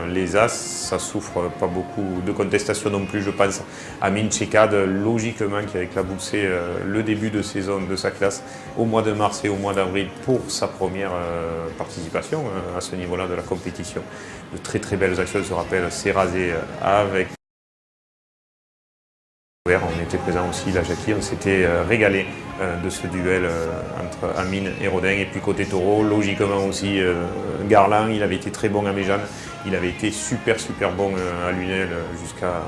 les As, ça souffre pas beaucoup de contestation non plus, je pense. Amin Chekad, logiquement, qui a éclaboussé le début de saison de sa classe au mois de mars et au mois d'avril pour sa première participation à ce niveau-là de la compétition. De très très belles actions, je se rappelle, c'est rasé avec. On était présent aussi, la Jackie, on s'était régalé de ce duel entre Amine et Rodin. Et puis côté taureau, logiquement aussi, Garland, il avait été très bon à Méjeanne, il avait été super bon à Lunel jusqu'à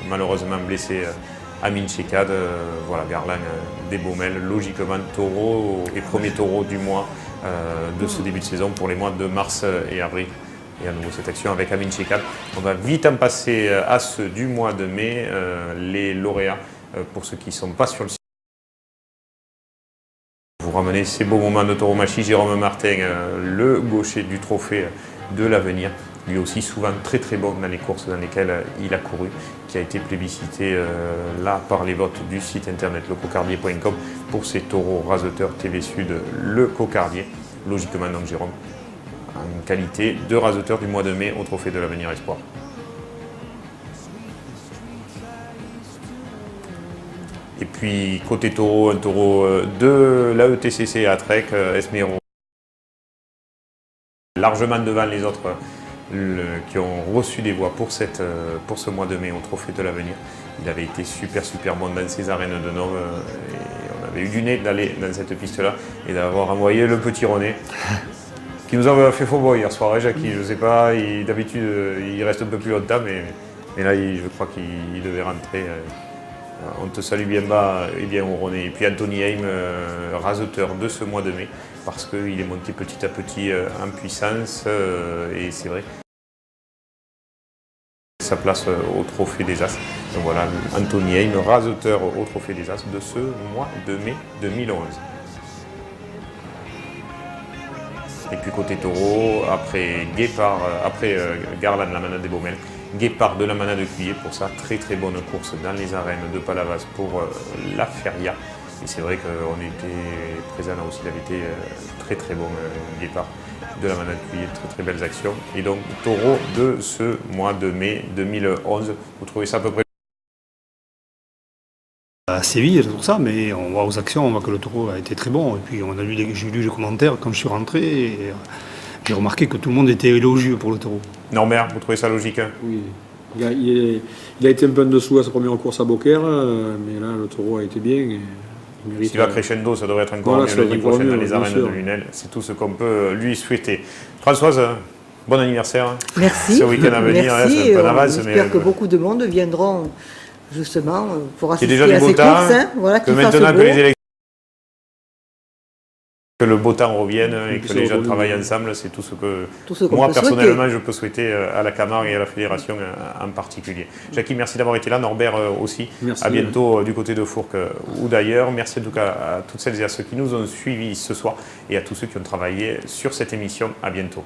malheureusement blessé Amine Chekad. Voilà, Garland des Baumel, logiquement taureau et premier taureau du mois de ce début de saison pour les mois de mars et avril. Et à nouveau cette action avec Amin Chekad. On va vite en passer à ceux du mois de mai, les lauréats, pour ceux qui ne sont pas sur le site. Vous ramenez ces beaux moments de tauromachie, Jérôme Martin, le gaucher du trophée de l'avenir, lui aussi souvent très bon dans les courses dans lesquelles il a couru, qui a été plébiscité là par les votes du site internet lecocardier.com pour ces taureaux raseteurs TV Sud, le Cocardier, logiquement donc Jérôme, en qualité de raseteur du mois de mai au Trophée de l'Avenir Espoir. Et puis côté taureau, un taureau de l'AETCC à Trek, Esmero, largement devant les autres qui ont reçu des voix pour ce mois de mai au Trophée de l'Avenir. Il avait été super bon dans ses arènes de Nov, et on avait eu du nez d'aller dans cette piste-là et d'avoir envoyé le petit René. Qui nous a fait faux bois hier soir, Jackie, je ne sais pas, d'habitude il reste un peu plus longtemps, mais là je crois qu'il devait rentrer. On te salue bien bas et bien haut René. Et puis Anthony Heim, raseteur de ce mois de mai, parce qu'il est monté petit à petit en puissance, et c'est vrai. Sa place au Trophée des As. Donc voilà, Anthony Heim, raseteur au Trophée des As de ce mois de mai 2011. Et puis côté taureau, après Guépard, Garland, la Mana des Baumel, Guépard de la Mana de Cuillé pour sa très bonne course dans les arènes de Palavas pour la Feria. Et c'est vrai qu'on était présent là aussi, il avait été très bon Guépard de la Mana de Cuillé, très belles actions. Et donc taureau de ce mois de mai 2011, vous trouvez ça à peu près? À Séville, c'est pour ça, mais on voit aux actions, on voit que le taureau a été très bon. Et puis j'ai lu les commentaires quand je suis rentré et j'ai remarqué que tout le monde était élogieux pour le taureau. Norbert, vous trouvez ça logique, hein? Oui. Il a été un peu en dessous à sa première course à Beaucaire, mais là le taureau a été bien. S'il va crescendo, ça devrait être encore mieux le niveau prochain dans les arènes de Lunel. C'est tout ce qu'on peut lui souhaiter. Françoise, bon anniversaire. Merci. Ce week-end à venir, merci. C'est un peu en avance. J'espère que beaucoup de monde viendront justement pour assister déjà à ces courses. Voilà, que maintenant que les élections, que le beau temps revienne et que les gens travaillent ensemble, c'est tout ce que moi personnellement je peux souhaiter à la Camargue et à la Fédération en particulier. Jackie, merci d'avoir été là, Norbert aussi. Merci. À bientôt du côté de Fourques ou d'ailleurs. Merci en tout cas à toutes celles et à ceux qui nous ont suivis ce soir et à tous ceux qui ont travaillé sur cette émission. À bientôt.